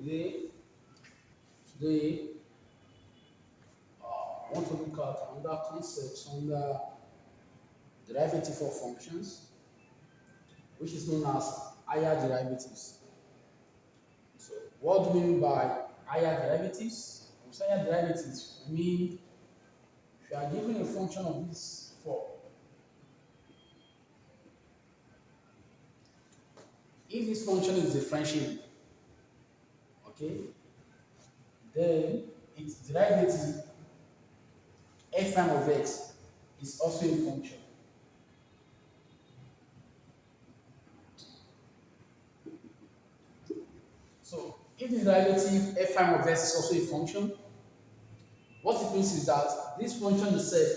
Today, I want to look at another concept under derivative of functions, which is known as higher derivatives. So, what do we mean by higher derivatives? With higher derivatives, we mean if you are given a function of this form, if this function is differentiable, okay, then its derivative f prime of x is also a function. So if the derivative f prime of x is also a function, what it means is that this function itself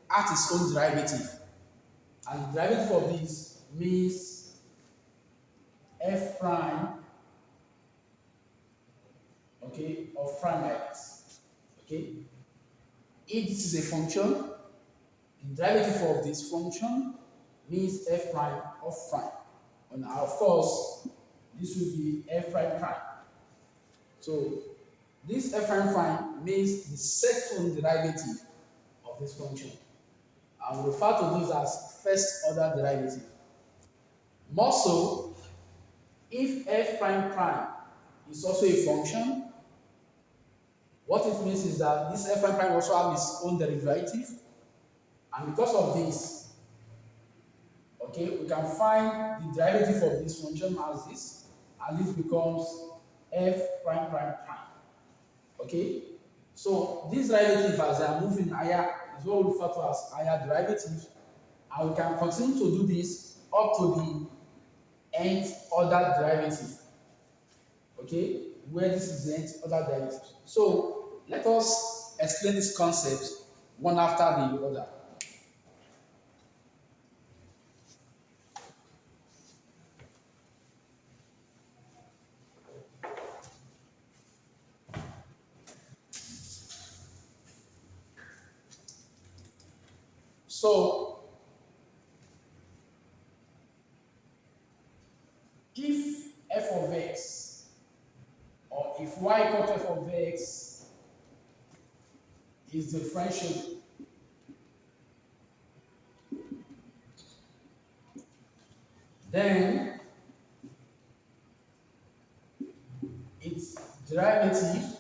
has its own derivative, and the derivative of this means f prime, okay, of prime like this. Okay, if this is a function, the derivative of this function means f prime of prime. And of course, this will be f prime prime. So this f prime prime means the second derivative of this function. I will refer to this as first order derivative. More so, if f prime prime is also a function, what it means is that this f prime prime also has its own derivative, and because of this, okay, we can find the derivative of this function as this, and this becomes f prime prime prime. Okay, so this derivative, as they are moving higher, is what we refer to as higher derivative, and we can continue to do this up to the nth order derivative. Okay, where this is the nth order derivative. So let us explain this concept one after the other. So, if f of x, or if y equal to f of x is differentiable, then its derivative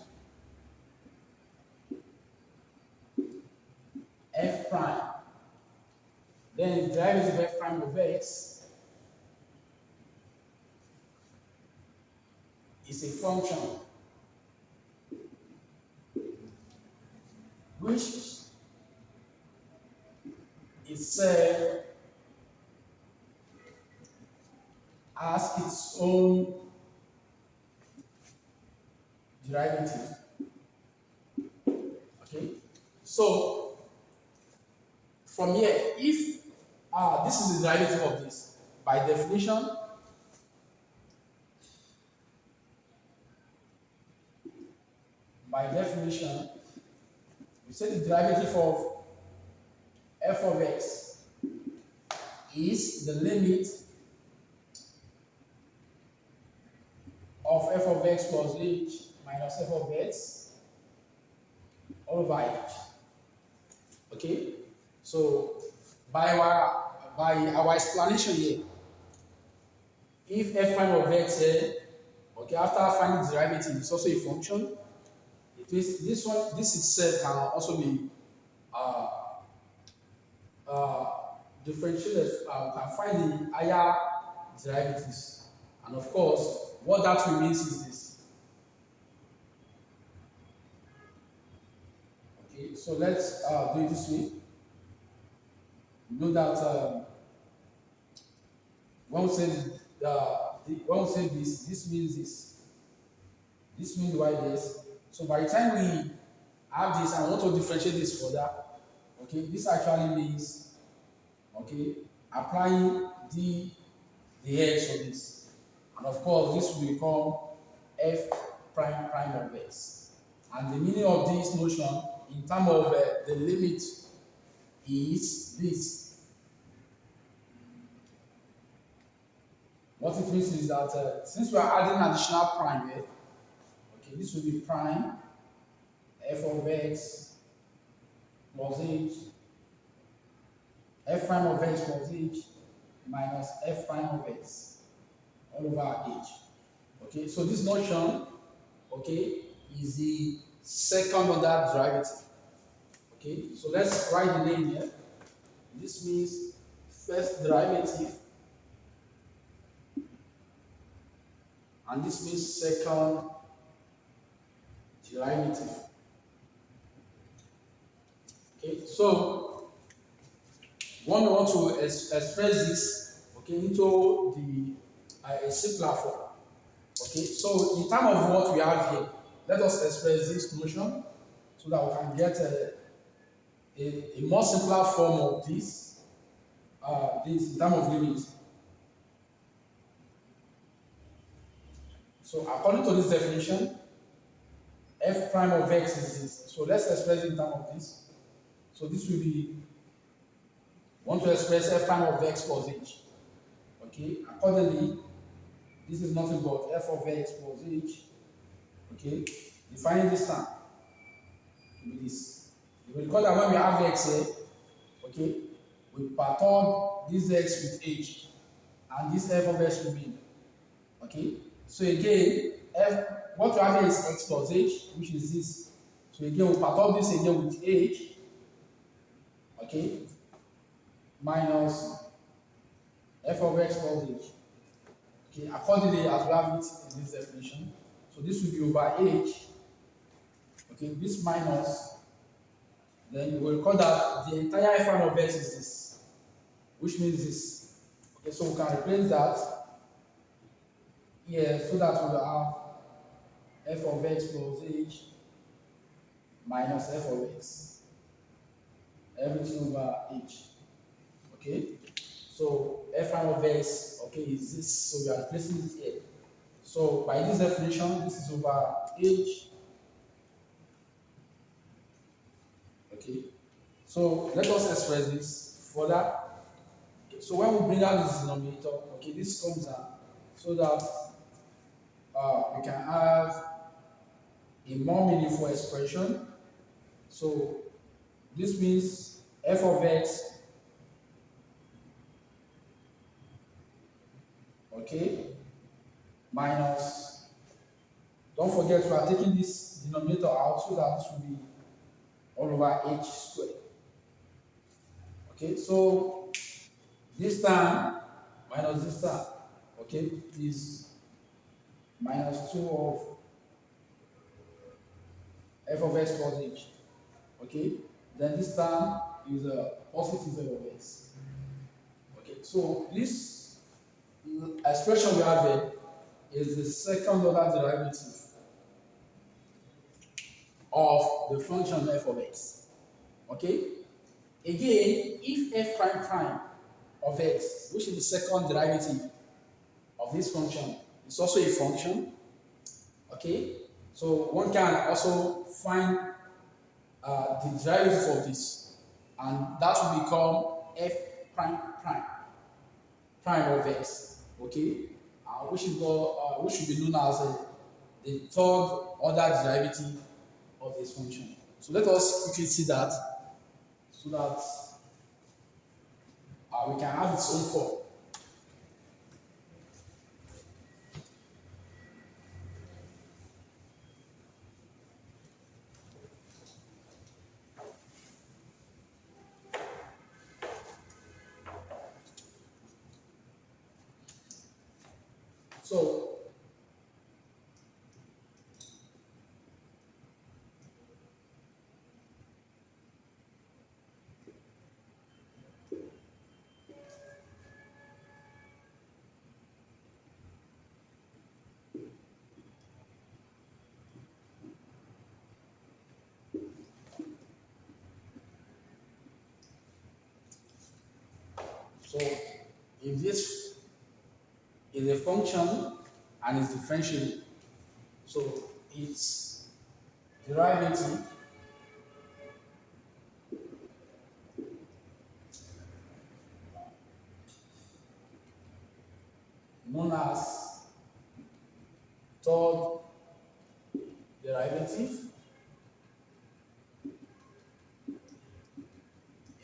f prime, then its derivative f prime of x is a function which itself has its own derivative. Okay, so from here, if this is the derivative of this, by definition, we say the derivative of f of x is the limit of f of x plus h minus f of x all over h. Okay, so by our explanation here, if f prime of x here, okay, after finding the derivative, is also a function, it means this itself can also be differentiated. We can find the higher derivatives, and of course, what that means is this. Okay, so let's do it this way. You know that when we say this means this. This means why this. So by the time we have this and want to differentiate this further, okay, this actually means, okay, applying the x on this, and of course this will become f prime prime of x. And the meaning of this notion in terms of the limit is this. What it means is that since we are adding additional prime here, this will be prime f of x plus h, f prime of x plus h minus f prime of x all over h. Okay, so this notion, okay, is the second order derivative. Okay, so let's write the name here. This means first derivative, and this means second derivative. Okay, so when we want to express this, okay, into the a simpler form. Okay, so in terms of what we have here, let us express this notion so that we can get a more simpler form of this in terms of limits. So according to this definition, f prime of x is this. So let's express it in terms of this. So this will be, want to express f prime of x plus h. Okay, accordingly, this is nothing but f of x plus h. Okay, defining this term to be this. You will recall that when we have x here, okay, we perturb this x with h, and this f of x remain. Okay, so again, what we have here is x plus h, which is this. So again, we perturb this again with h, okay, minus f of x plus h. Okay, accordingly, as we have it in this definition, so this will be over h. Okay, this minus, then you will recall that the entire f prime of x is this, which means this. Okay, so we can replace that here so that we will have f of x plus h minus f of x, everything over h. Okay, so f prime of x, okay, is this, so we are replacing it here. So by this definition, this is over h. Okay, so let us express this further. Okay, so when we bring out this denominator, okay, this comes out so that we can have a more meaningful expression. So this means f of x, okay, minus, don't forget we are taking this denominator out so that this will be all over h squared. Okay, so this term minus this term, okay, is minus 2 of f of x plus h. Okay, then this term is a positive f of x. Okay, so this expression we have here is the second order derivative of the function f of x. Okay, again, if f prime prime of x, which is the second derivative of this function, is also a function, okay, so one can also find the derivative of this, and that will become f prime prime prime of x, okay, which should be known as the third order derivative of this function. So let us quickly see that, so that we can have its own form. So So if this is a function and is differentiable, so its derivative known as third derivative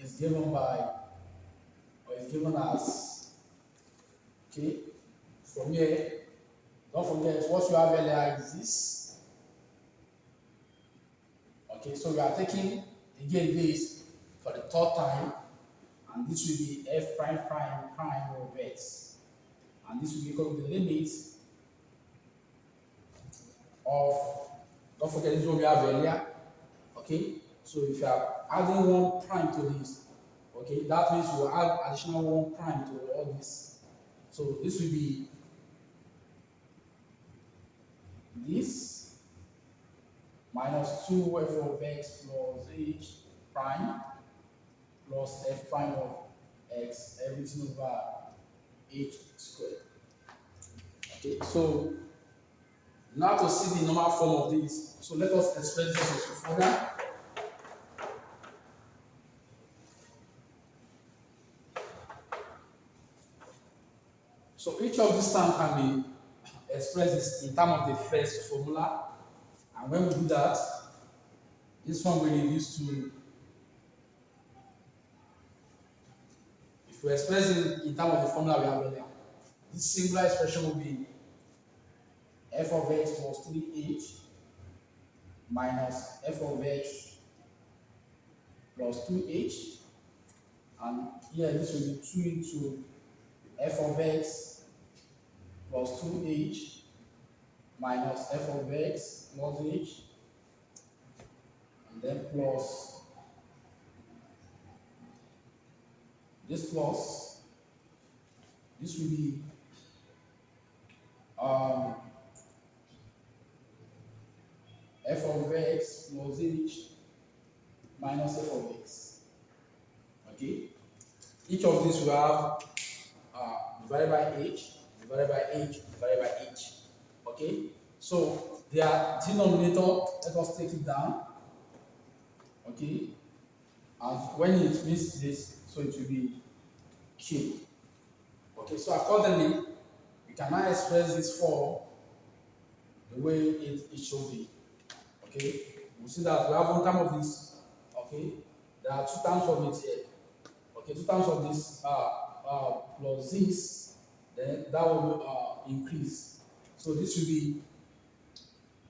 is given by, or is given as, okay, from here, don't forget what you have earlier is this. Okay, so we are taking again this for the third time, and this will be f prime prime prime of x, and this will be equal to the limit of, don't forget this one we have earlier. Okay, so if you are adding one prime to this, okay, that means you will add additional one prime to all this. So this will be this minus 2 f of x plus h prime plus f prime of x, everything over h squared. Okay, so now to see the normal form of this, so let us express this also further. So each of these terms can be expressed in terms of the first formula, and when we do that, this one will reduce to, if we express it in terms of the formula we have earlier, this singular expression will be f of x plus 3h minus f of x plus 2h, and here this will be 2 into f of x plus 2h minus f of x plus h, and then plus this plus, this will be f of x plus h minus f of x. Okay, each of these will have divided by h, divided by h, divided by h. Okay, so their denominator, let us take it down. Okay, and when it means this, so it will be q. Okay, so accordingly, we can now express this form the way it should be. Okay, we see that we have one term of this. Okay, there are two terms of it here. Okay, two terms of this plus this, then that will increase. So this will be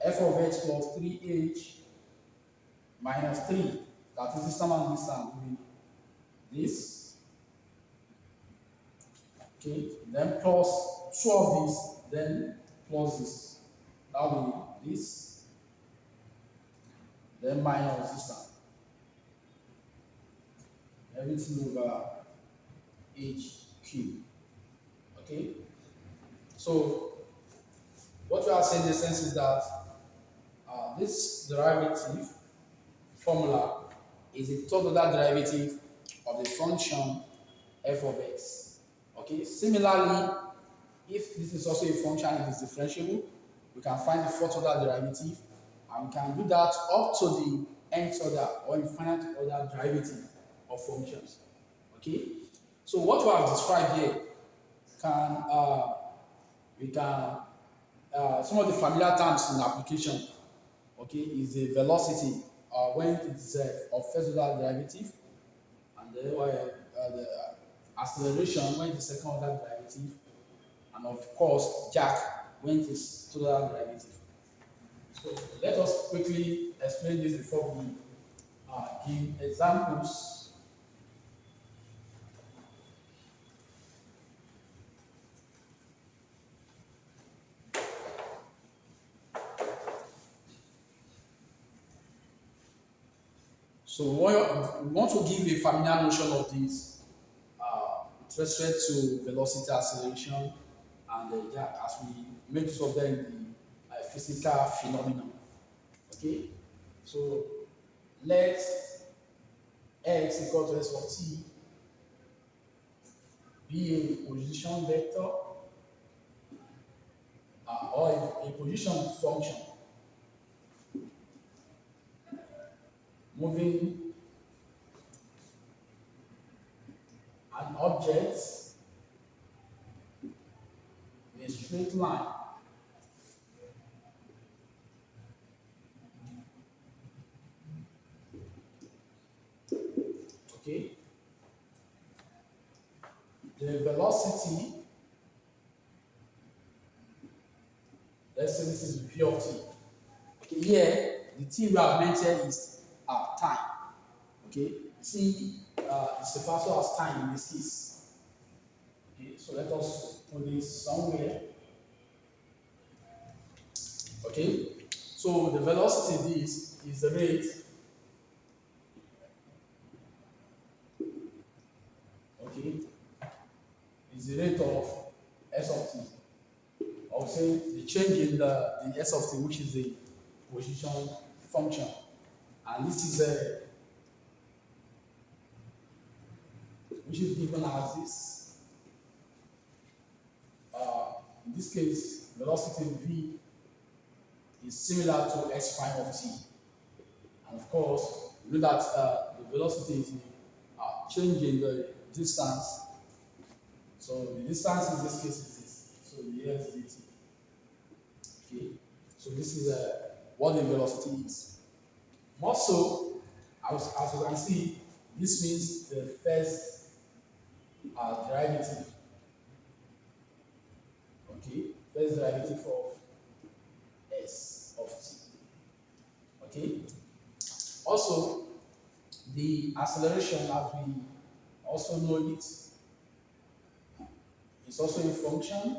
f of x plus 3h minus 3. That is this term and this term will be this. Okay, then plus 2 of this, then plus this. That will be this. Then minus this term. Everything over h cubed. Okay, so what we are saying in the sense is that this derivative formula is a third order derivative of the function f of x. Okay, similarly, if this is also a function and it is differentiable, we can find the fourth order derivative, and we can do that up to the nth order or infinite order derivative of functions. Okay, so what we have described here can we can some of the familiar terms in application. Okay, is the velocity when it is of first order derivative, and then the acceleration when it is second order derivative, and of course jerk when it is third order derivative. So let us quickly explain this before we give examples. So we want to give a familiar notion of this with respect to velocity, acceleration, and jerk, as we make use of them in the physical phenomenon. Okay, so let x equal to s of t be a position vector or a position function moving an object in a straight line t. Let's say this is v of t. Okay, here the t we have mentioned is time. Okay, t is referred to as time in this case. Okay, so let us put this somewhere. Okay, so the velocity is the rate. Okay, is the rate of s of t. I would say the change in the s of t, which is the position function, and this is which is given as this. In this case, velocity v is similar to s prime of t, and of course, you know that the velocity is change in the distance. So the distance in this case is this. So the s dt. Okay. So this is what the velocity is. More so, as you can see, this means the first derivative. Okay, first derivative of s of t. Okay. Also, the acceleration, as we also know it, is also a function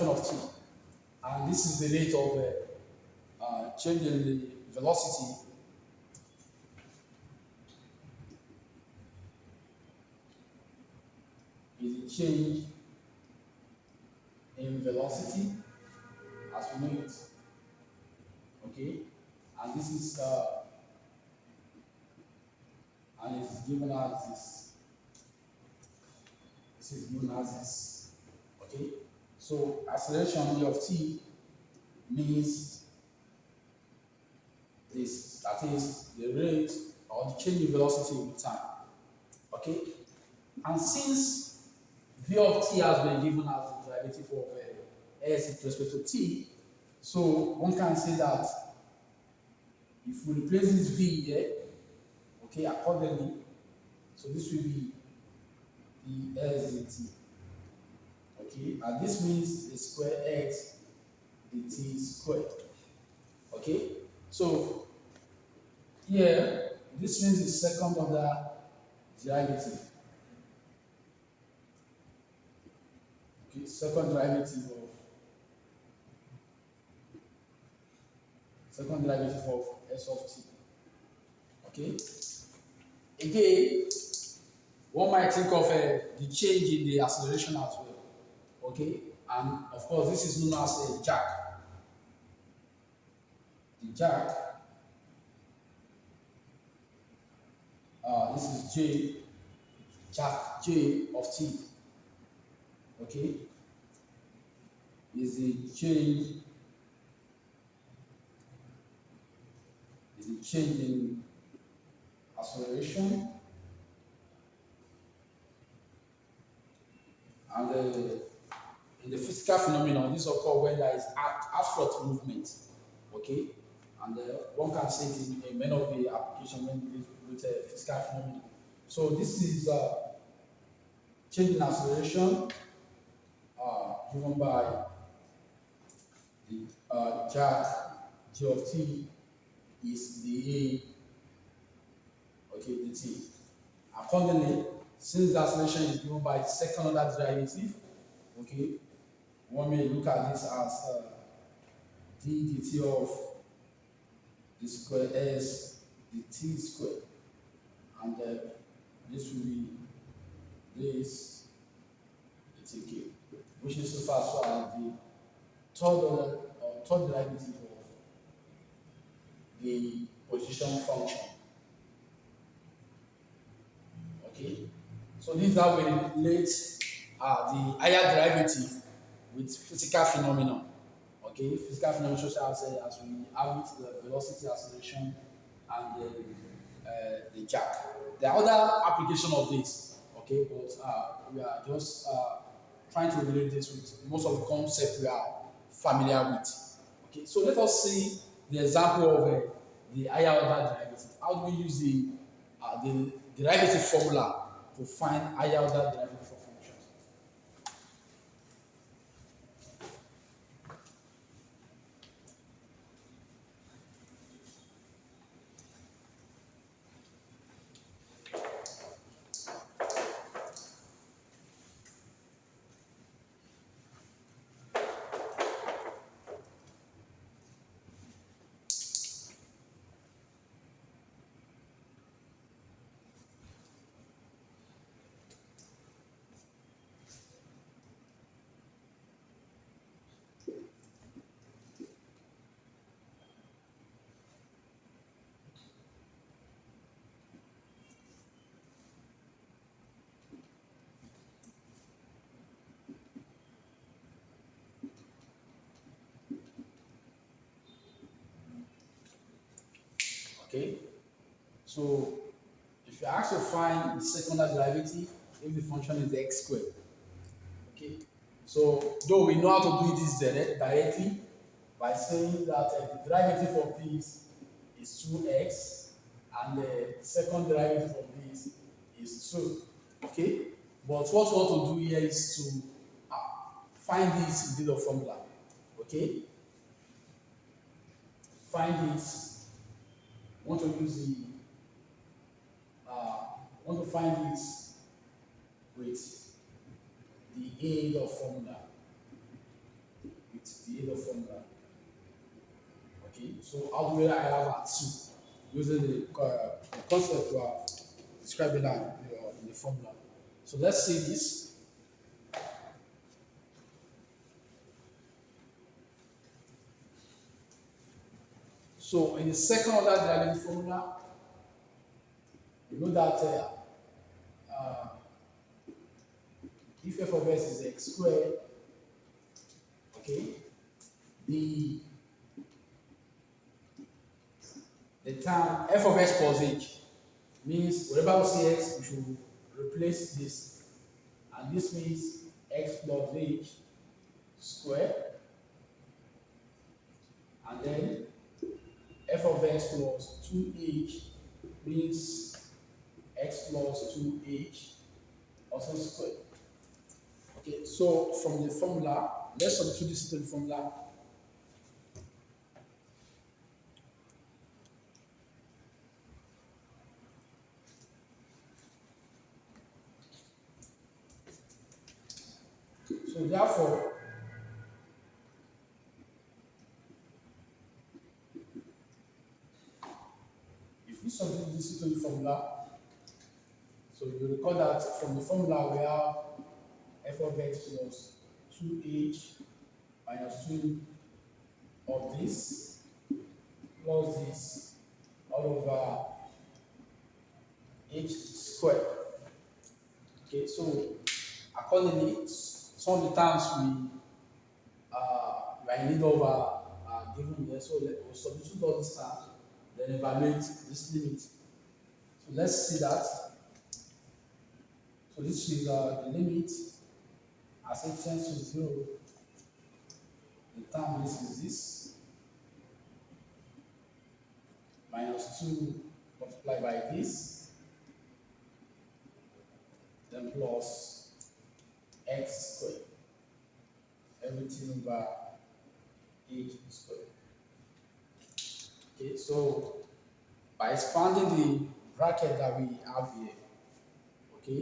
of t, and this is the rate of change in the velocity is a change in velocity as we know it. Okay, and this is and it's given as this. This is given as this. Okay, so acceleration of t means this, that is the rate or the change in velocity with time. Okay, and since v of t has been given as the derivative of s with respect to t, so one can say that if we replace this v here, okay, accordingly, so this will be the s dt. Okay, and this means the square x dt squared. Okay, so here this means the second order derivative. Okay, second derivative of s of t. Okay, again, one might think of the change in the acceleration as well. Okay, and of course this is known as a jack. The jack, this is jack j of t. Okay, is the change in acceleration, and in the physical phenomenon, this occurs when there is absolute movement. Okay, and one can see it in many of the applications when dealing with physical phenomenon. So this is change in acceleration given by the jack j of t is the a, okay, the t. Accordingly, since the acceleration is given by the second order derivative, okay, one may look at this as d dt of the square s dt squared, and this will be this dt, which is referred to as the third order or third derivative of the position function. Okay, so this is how we relate the higher derivative with physical phenomenon. Okay, physical phenomenon such as we have it, the velocity, acceleration, and the jack. There are other applications of this. Okay, but we are just trying to relate this with most of the concepts we are familiar with. Okay, so let us see the example of the higher order derivative. How do we use the derivative formula to find higher order derivative for functions? Okay, so if you ask to find the second order derivative if the function is x squared, okay, so though we know how to do this directly by saying that the derivative of this is 2x and the second derivative of this is 2, okay, but what we want to do here is to find this in the formula, okay, find this, want to use the want to find this with the aid of formula, okay, so how do we arrive at 2 using the concept we are describing that in the formula. So let's see this. So in the second order derivative formula, you know that if f of s is x squared, okay, the term f of s plus h means wherever we see x, we should replace this, and this means x plus h squared, and then f of x plus 2h means x plus 2h also squared. Okay, so from the formula, let's substitute this into the formula. So therefore, if we substitute this into the formula, so you recall that from the formula we have f of x plus 2h minus 2 of this plus this all over h squared. Okay, so accordingly, some of the terms we are in need of are given here. So we'll substitute all these terms, then evaluate this limit. So let's see that. So this is the limit as it tends to 0. The term this is this minus 2 multiplied by this, then plus x squared, everything over h squared. Okay, so by expanding the bracket that we have here, okay,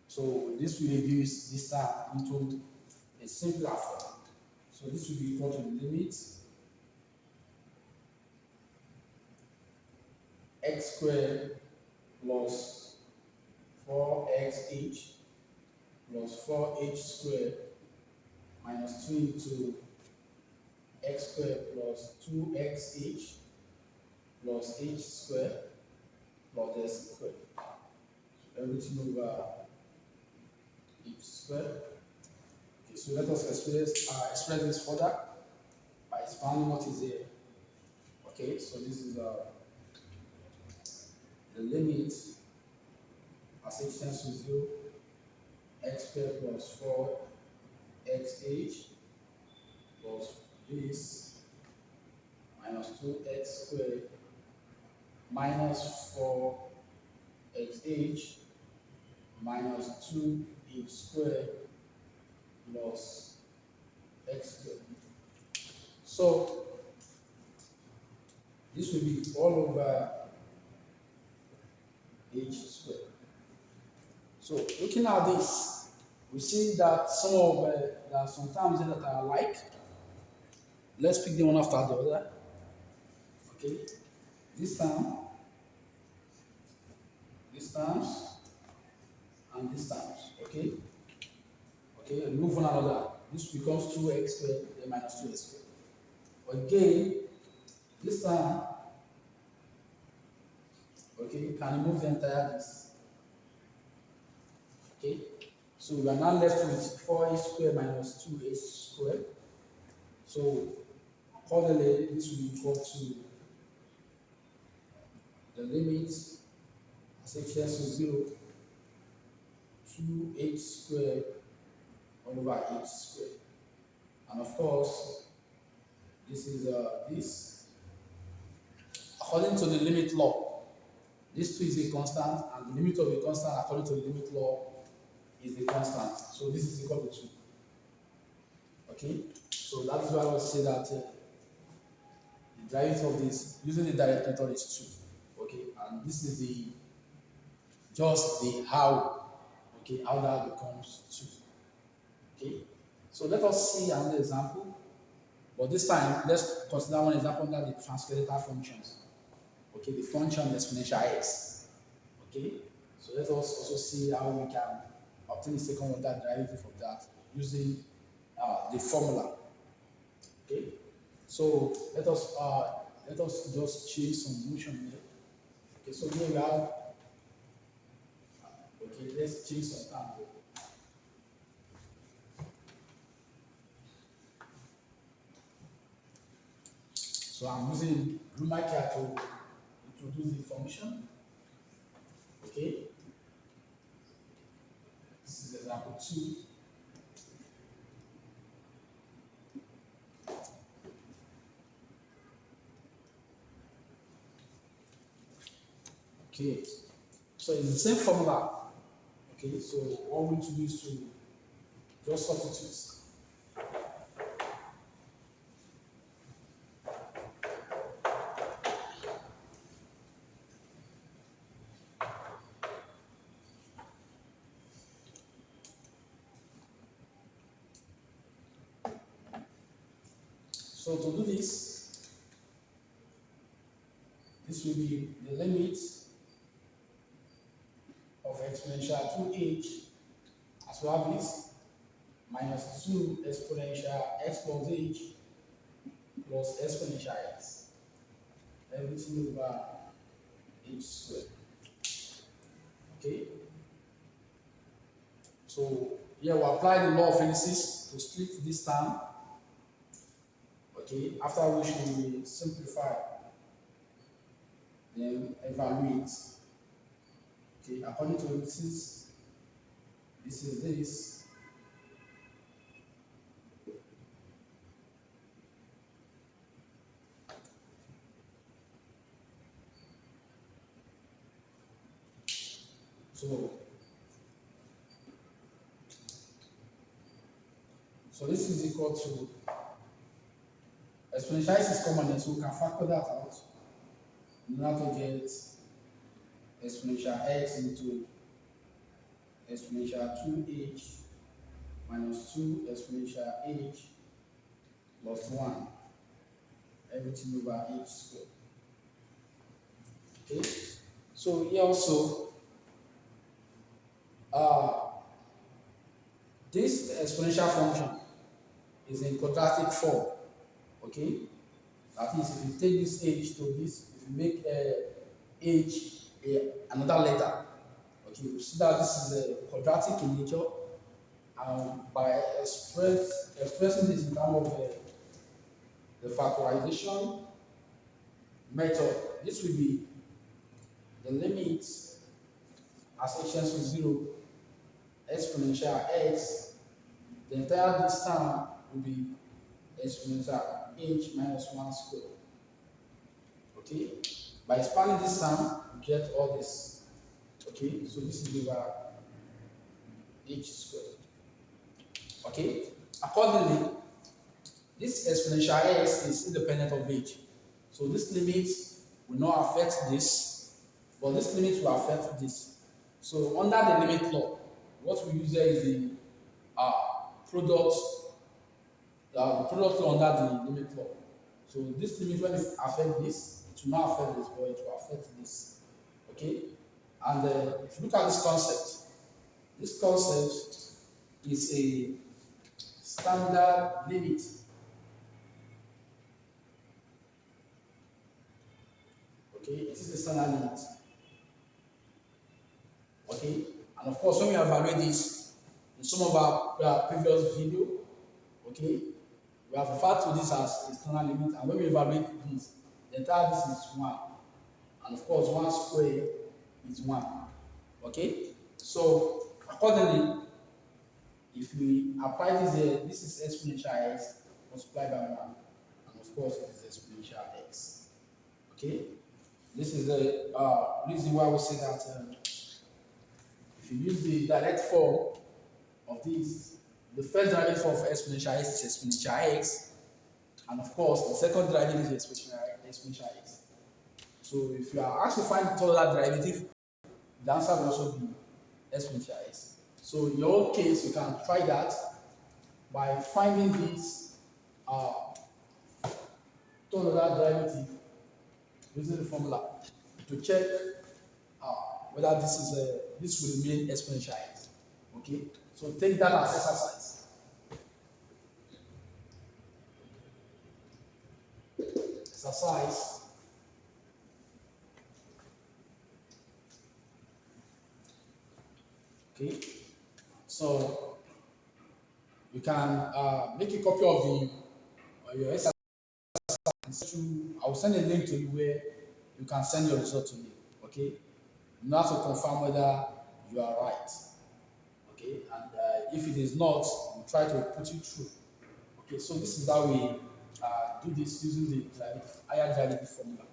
so this will reduce this term into a simpler form. So this will be equal to the limit x squared plus 4xh plus 4h squared minus 2 into x squared plus 2xh plus h squared plus s squared. So everything over h squared. Okay, so let us express this further by expanding what is here. Okay, so this is the limit as h tends to 0, x squared plus 4xh plus this minus 2x squared minus 4xh minus 2h squared plus x squared. So this will be all over h squared. So looking at this, we see that there are some terms here that are alike. Let's pick them one after the other. Okay, this term, these terms, and these terms. Okay, remove one another. This becomes 2x squared, then minus 2x squared. Again, this term, okay, you can remove the entire this. Okay, so we are now left with 4h squared minus 2h squared. So accordingly, this will be equal to the limit as h tends to 0 to h squared over h squared. And of course, this is this. According to the limit law, this 2 is a constant, and the limit of a constant according to the limit law is a constant. So this is equal to 2. Okay? So that is why I will say that the derivative of this using the direct method is 2. Okay? And this is just the how. Okay? How that becomes 2. Okay? So let us see another example. But this time, let's consider one example under the transcendental functions. Okay, the function exponential x. Okay, so let us also see how we can obtain the second order derivative of that using the formula. Okay, so let us just change some motion here. Okay, so here we have. Okay, let's change some time. So I'm using Roomike here to introduce the function. Okay, this is example 2. Okay, so it's the same formula. Okay, so all we need to do is to just substitute. So to do this will be the limit of exponential 2h as we have it minus 2 exponential x plus h plus exponential x. Everything over h squared. Okay. So here we apply the law of ellipsis to split this term. Okay, after which we will simplify, then evaluate. Okay, according to ellipsis, this is this. So this is equal to exponential x is common, so we can factor that out in order to get exponential x into exponential 2h minus 2 exponential h plus 1, everything over h squared. Okay, so here also, this exponential function is in quadratic form. Okay, that is, if you take this h to this, if you make h another letter, okay, you see that this is a quadratic in nature, and by expressing this in terms of the factorization method, this will be the limit as h tends to 0 exponential x, the entire this term will be exponential h minus 1 squared. Okay, by expanding this term, we get all this. Okay, so this is over h squared. Okay, accordingly, this exponential x is independent of h. So this limit will not affect this, but this limit will affect this. So under the limit law, what we use here is the product law under the limit law. So this limit, when it affects this, it will not affect this, but it will affect this. Okay, and if you look at this concept is a standard limit. Okay, it is a standard limit. Okay, and of course, when we evaluate this in some of our previous video, okay, we have referred to this as a standard limit, and when we evaluate this, the entire this is 1, and of course 1 squared is 1. Okay, so accordingly, if we apply this here, this is exponential x multiplied by 1, and of course it is exponential x. Okay, this is the reason why we say that if you use the direct form of this, the first derivative of exponential x is exponential x, and of course the second derivative is exponential x. So if you are asked to find the total derivative, the answer will also be exponential x. So in your case, you can try that by finding this total derivative using the formula to check whether this will remain exponential x. Okay, so take that as exercise. Exercise. Okay, so you can make a copy of your exercise. I will send a link to you where you can send your result to me. Okay, you have to confirm whether you are right. Okay, and if it is not, we'll try to put you through. Okay, so this is how we do this using the higher derivative formula.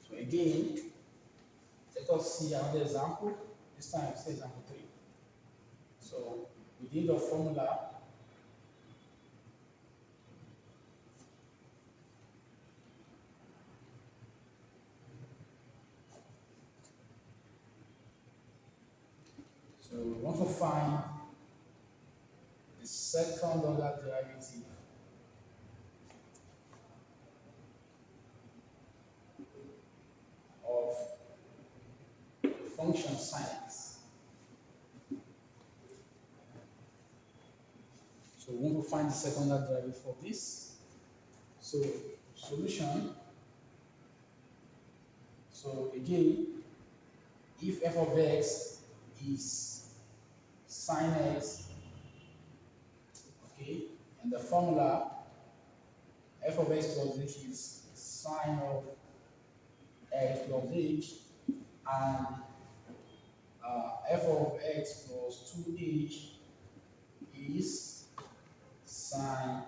So again, let us see another example. This time it's example 3. So within the formula, so we want to find the second order derivative of the function sin x. So we want to find the second order derivative for this. So solution. So again, if f of x is sin x, okay, and the formula f of x plus h is sine of x plus h, and f of x plus 2h is sine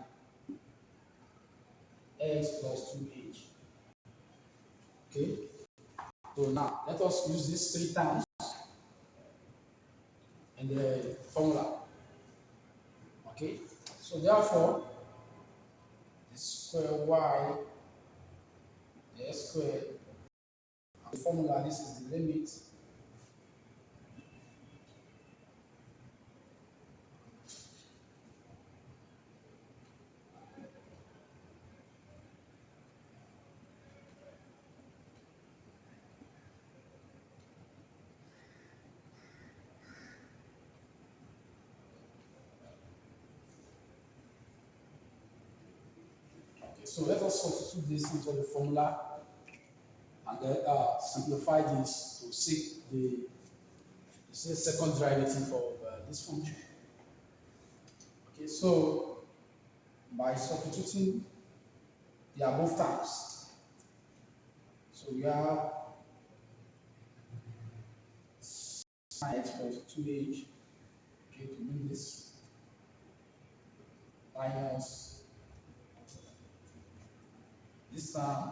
x plus 2h. Okay, so now let us use these 3 terms in the formula. Okay, so therefore the square y, the x squared, the formula, this is the limit So let us substitute this into the formula and then simplify this to seek the second derivative of this function. Okay, so by substituting the above terms, so we have sin x plus 2h, okay, to do this, minus this term,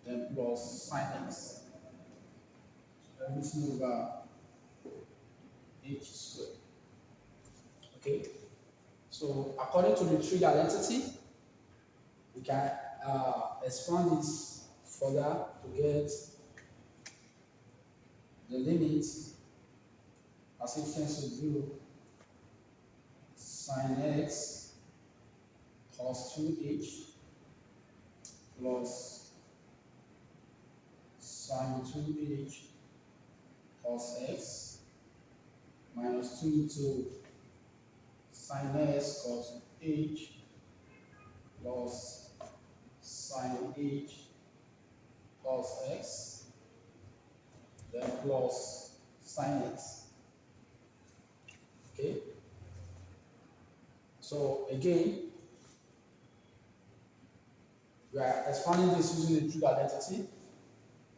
then plus sin x. So everything over h squared. Okay. So according to the trig identity, we can expand this further to get the limit as it tends to 0 sin x plus 2h plus sin 2h plus x minus 2 to sin s cos h plus sin h plus x then plus sine x. Okay. So again, we are expanding this using the trig identity.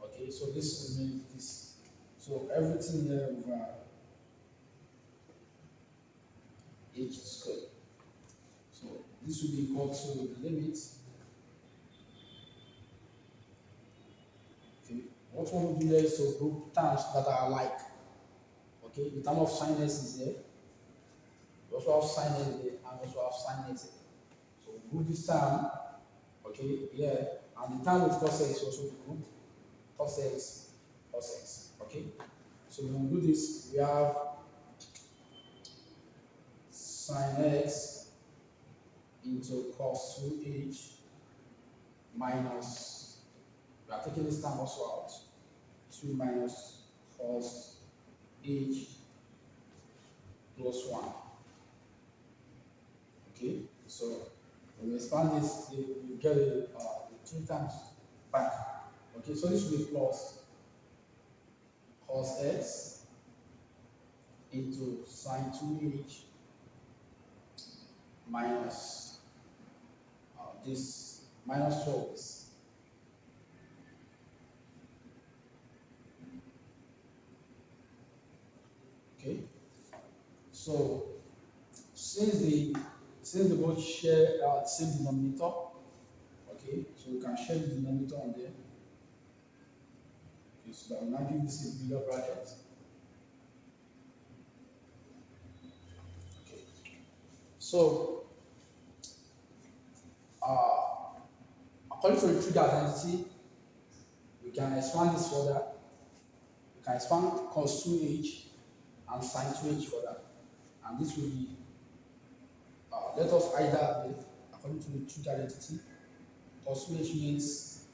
Okay, so this remains this. So everything here over h squared. So this will be equal to the limit. Okay, what we want to do here is to group terms that are alike. Okay, the term of sine s is here. We also have sine s here, and we also have sine s here. So we group this term, okay, here, and the term with cos x also be grouped. Cos x, cos x. Okay, so when we do this, we have sine x into cos 2h minus, we are taking this term also out, 2 minus cos h plus 1. Okay, so when we expand this, we get the 2 times back. Okay, so this will be plus cos x into sine 2h minus this minus 12. Okay, so since they both share the same denominator, okay, so we can share the denominator on there. Okay, so that will now give this a bigger bracket. Okay, so according to the trig identity, we can expand this further. We can expand cos 2h and sine 2h further, and this will be let us either according to the trig identity. Cos 2h means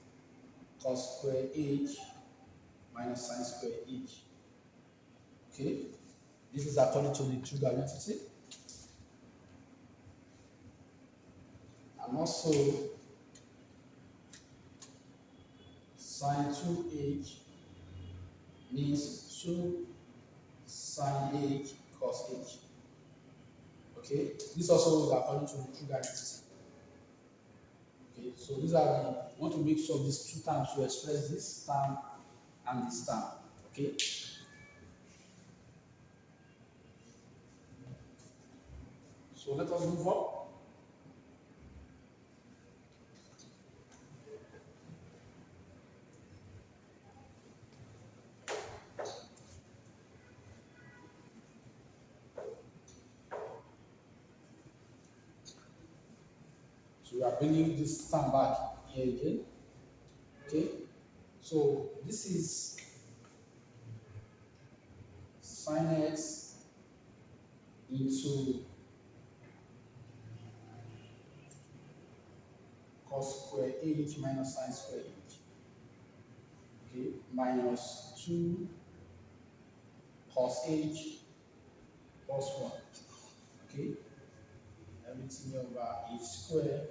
cos square h minus sine square h. Okay, this is according to the trig identity. And also sine 2h means 2 sine h cos h. Okay, this also is according to the trig identity. Okay, so these are the, we want to make sure these two terms to express this term and this term. Okay. So let us move on. So we are bringing this term back here again. Okay. So this is sine x into cos square h minus sine square h. Okay, minus 2 cos h plus 1. Okay, everything over h squared,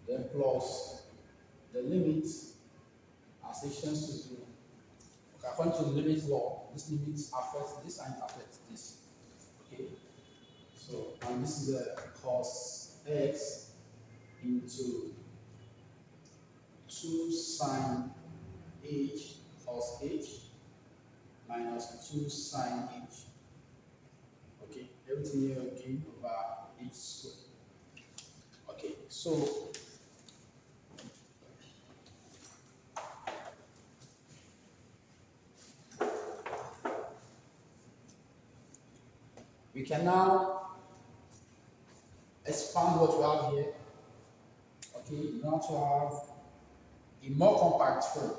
then plus the limit as h tends to 0. Okay, according to the limit law, this limit affects this and it affects this. Okay, so and this is a cos x into 2 sine h cos h minus 2 sine h. Okay, everything here again over h squared. Okay, so we can now expand what we have here. Okay, now to have a more compact form.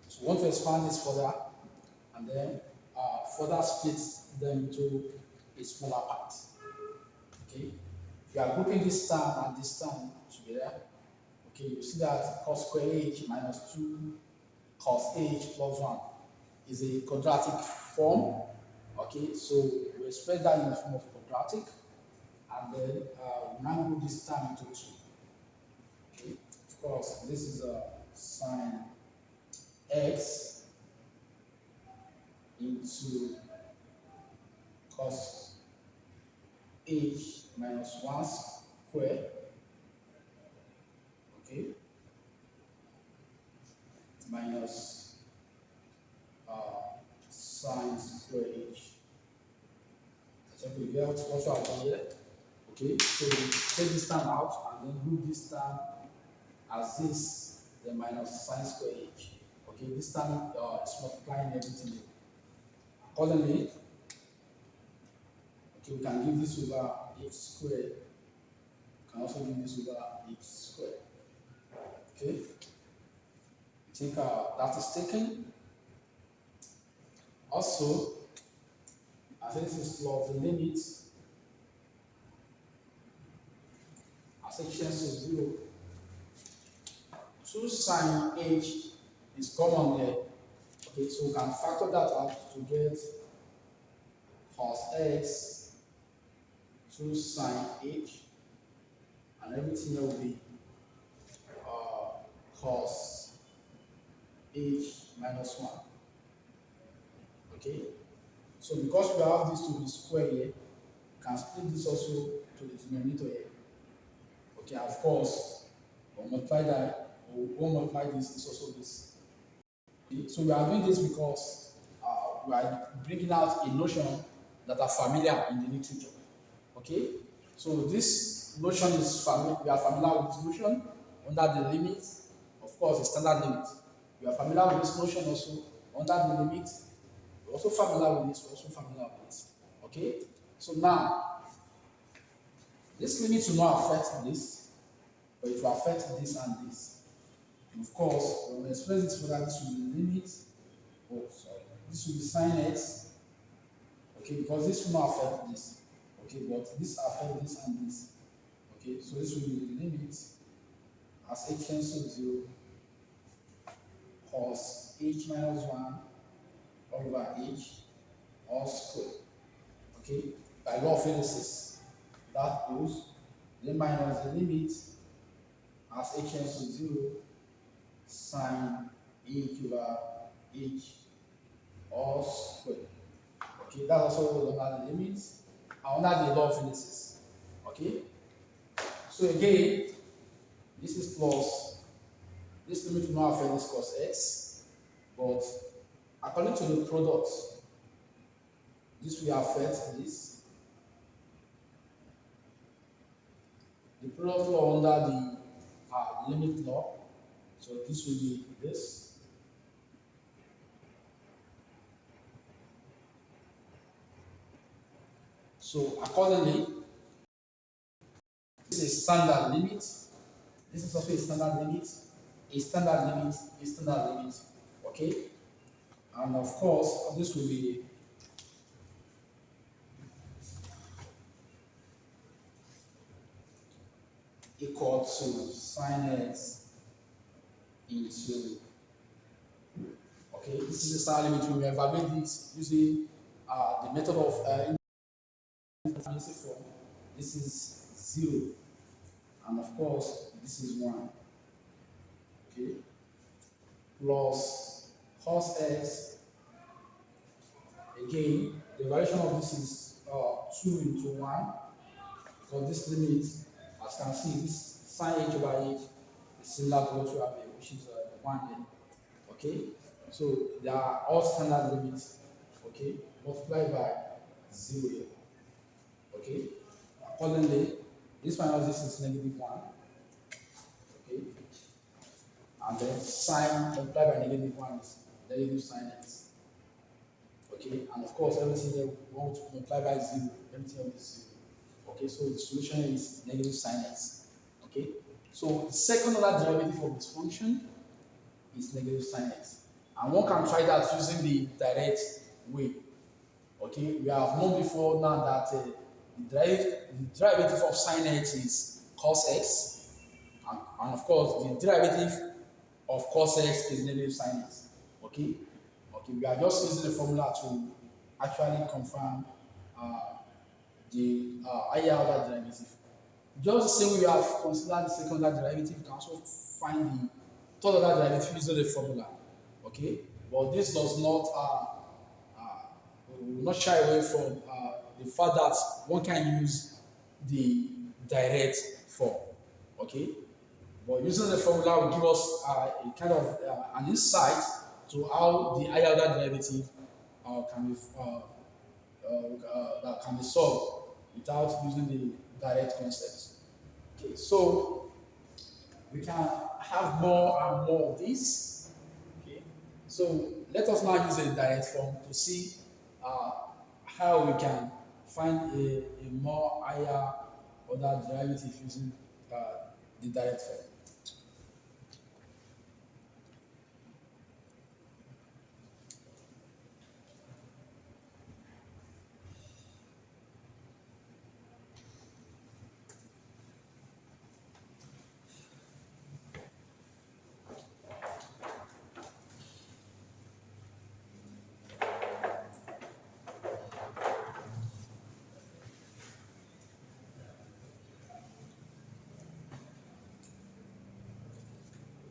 So we want to expand this further and then further split them into a smaller part. Okay, if you are grouping this term and this term together, okay, you see that cos square h minus 2 cos h plus 1 is a quadratic form. Okay, so we express that in the form of quadratic, and then we now group this term into 2. Okay, of course, this is a sine x into cos h minus 1 square, okay, minus sine square h. So we get what you have done here. Okay, so we take this term out and then group this term as this, then minus sine square h. Okay, this term is multiplying everything. Accordingly, okay, we can give this over h squared. We can also give this over h squared. Okay, I think that is taken. Also, as this is plot the limit as h tends to 0, 2 sine h is common there. Okay, so we can factor that out to get cos x 2 sine h, and everything here will be cos h minus 1. Okay, so because we have this to be square here, we can split this also to the denominator here. Okay, of course, we'll multiply that, we'll multiply this is also this. Okay, so we are doing this because we are bringing out a notion that are familiar in the literature. Okay, so this notion is familiar, we are familiar with this notion under the limit, of course, the standard limit. We are familiar with this notion also under the limit. We're also familiar with this, we're also familiar with this. Okay, so now this limit will not affect this, but it will affect this and this. And of course, when we express this further, this will be limit. Oh, sorry. This will be sine x. Okay, because this will not affect this. Okay, but this affects this and this. Okay, so this will be the limit as h tends to 0 cos h minus 1 over h all squared. Okay, by law of indices, that goes then minus the limit as h tends to 0 sine h over h all squared. Okay, that's also under the limit and under the law of indices. Okay, so again, this is plus, this limit will not affect this cos x, but according to the product, this will affect this. The product law under the limit law, so this will be this. So accordingly, this is a standard limit. This is also a standard limit, a standard limit, a standard limit. Okay, and of course, this will be equal to sine x into, okay, this is the standard limit. We evaluate this using the method of instantaneous form. This is 0, and of course, this is 1. Okay, plus cos x. Again, the variation of this is 2 into 1, because this limit, as you can see, this sine h over h is similar to what you have here, which is 1 here. Okay, so they are all standard limits. Okay, multiplied by 0 here. Okay, accordingly, this minus this is -1. Okay, and then sine multiplied by -1 is negative sine x. Okay, and of course, everything there we want to multiply by 0, everything is 0. Okay, so the solution is negative sine x. Okay, so the second order derivative of this function is negative sine x. And one can try that using the direct way. Okay, we have known before now that the derivative of sine x is cos x, and of course, the derivative of cos x is negative sine x. Okay, okay, we are just using the formula to actually confirm the higher order derivative. Just the same way we have considered the second order derivative, you can also find the third order derivative using the formula. Okay, but this does not we will not shy away from the fact that one can use the direct form. Okay, but using the formula will give us a kind of an insight to how the higher order derivative can be that can be solved without using the direct concept. Okay, so we can have more and more of this. Okay, so let us now use a direct form to see uh, how we can find a more higher order derivative using the direct form.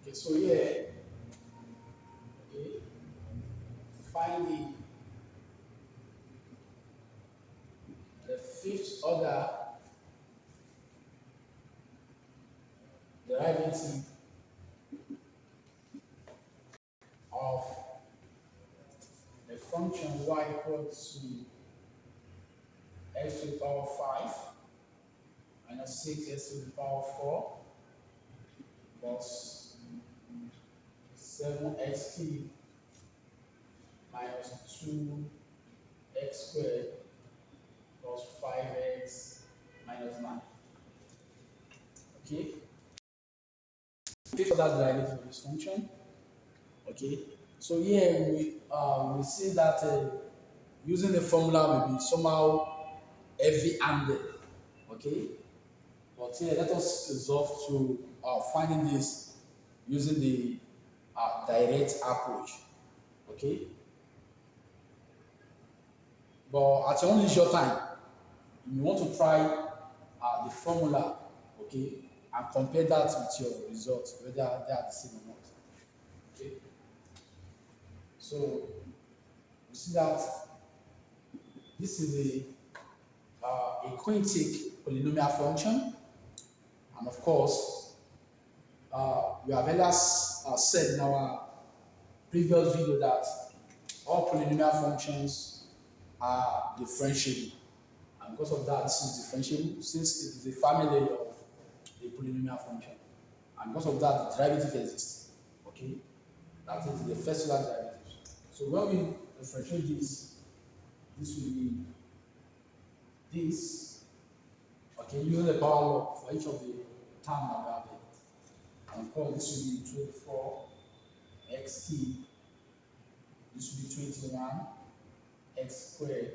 Okay, so here, okay, finding the fifth order derivative of a function y equal to x to the power 5 minus 6x to the power 4 plus 7x cubed minus 2x squared plus 5x minus 9. Okay, fifth order derivative of this function. Okay, so here we see that using the formula may be somehow heavy-handed. Okay, but here let us resolve to finding this using the direct approach. Okay, but at your own leisure time, you want to try the formula. Okay, and compare that with your results, whether they are the same or not. Okay, so you see that this is a quintic polynomial function, and of course, we have earlier said in our previous video that all polynomial functions are differentiable, and because of that, this is differentiable since it is a family of a polynomial function, and because of that, the derivative exists. Okay, that is the first order derivative. So when we differentiate this will be this. Okay, using the power law for each of the terms that we have there. And of course, this will be 24 x cubed. This will be 21 x squared.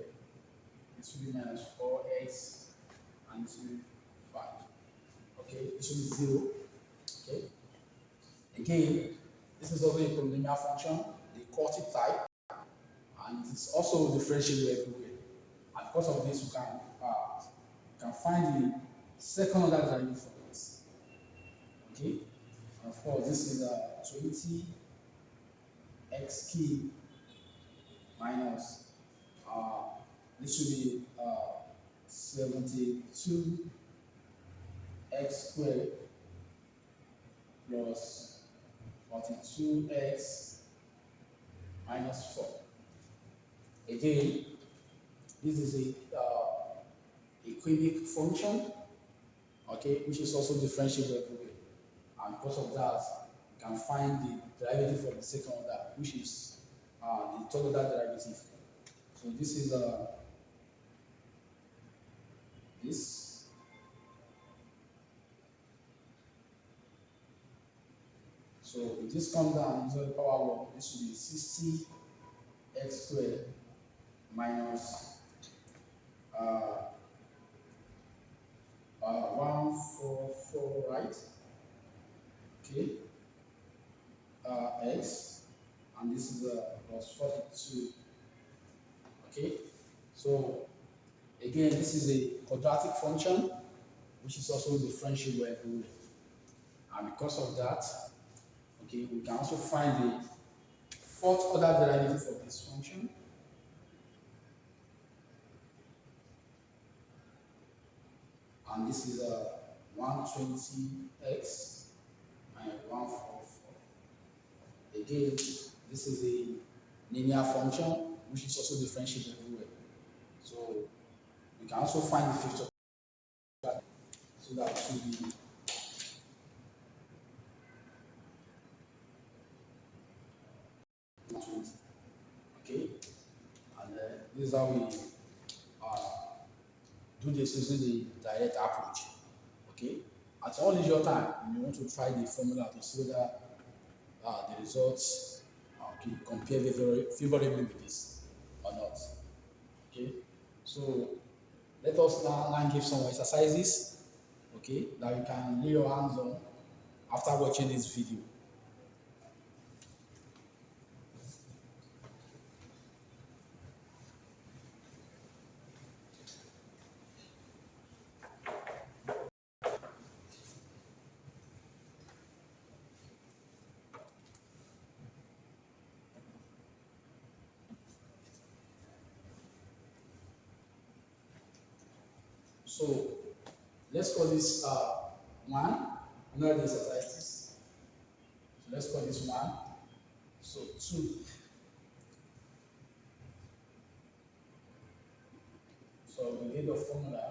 This will be minus 4x, and this will be 5. Okay, this will be 0. Okay. Again, this is also a polynomial function, the quartic type, and it is also differentiable everywhere. And because of this, you can find the second order derivative for this. Okay, and of course, this is 20 x cubed minus this will be 72 x squared plus 42x minus 4. Again, this is a cubic function, okay, which is also differentiable everywhere. And because of that, you can find the derivative for the second order, which is the third order derivative. So this is this. So if this comes down into the power law, this will be 60 x squared minus 144, right? Okay, x, and this is plus 42. Okay, so again, this is a quadratic function, which is also differentiable everywhere, and because of that, okay, we can also find the fourth order derivative of this function. And this is 120x minus 144. Again, this is a linear function which is also differentiable everywhere. So we can also find the fifth order, so that should be okay. And this is how we do this using the direct approach. Okay. At all leisure time, you want to try the formula to see whether the results compare favorably with this or not. Okay. So let us now give some exercises, okay, that you can lay your hands on after watching this video. So let's call this 1. Another exercises. So let's call this 1. So 2. So we get the formula.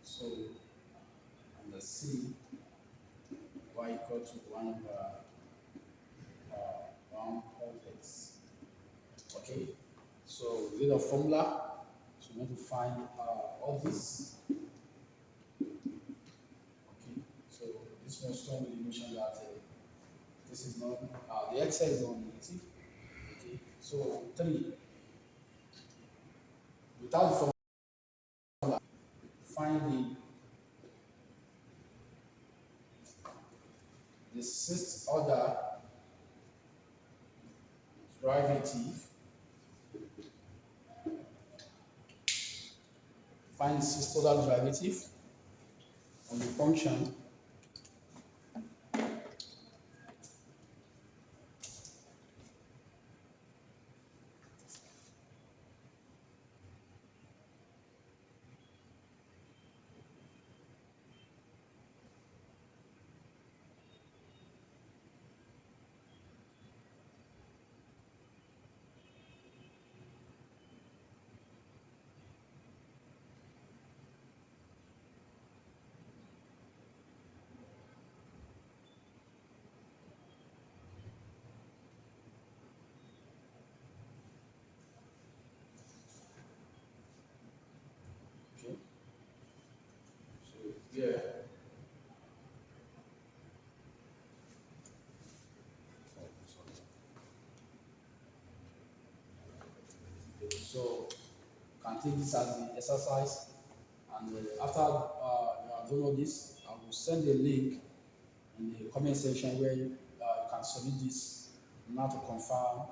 So, under C, y equal to 1 over 1 plus x. Okay, so we did a formula. So we want to find all this. Okay, so this must come with the notion that this is not, the xi is not negative. Okay, so 3. Without the formula, find the sixth order derivative. Find the sixth order derivative of the function here. So you can take this as the exercise, and after you have done all this, I will send a link in the comment section where you can submit this now to confirm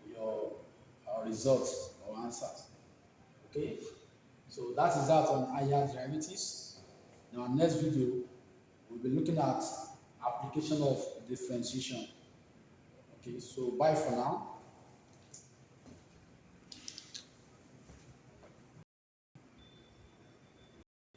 your results or answers. Okay, so that is that on higher derivatives. In our next video, we'll be looking at application of differentiation. Okay, so bye for now.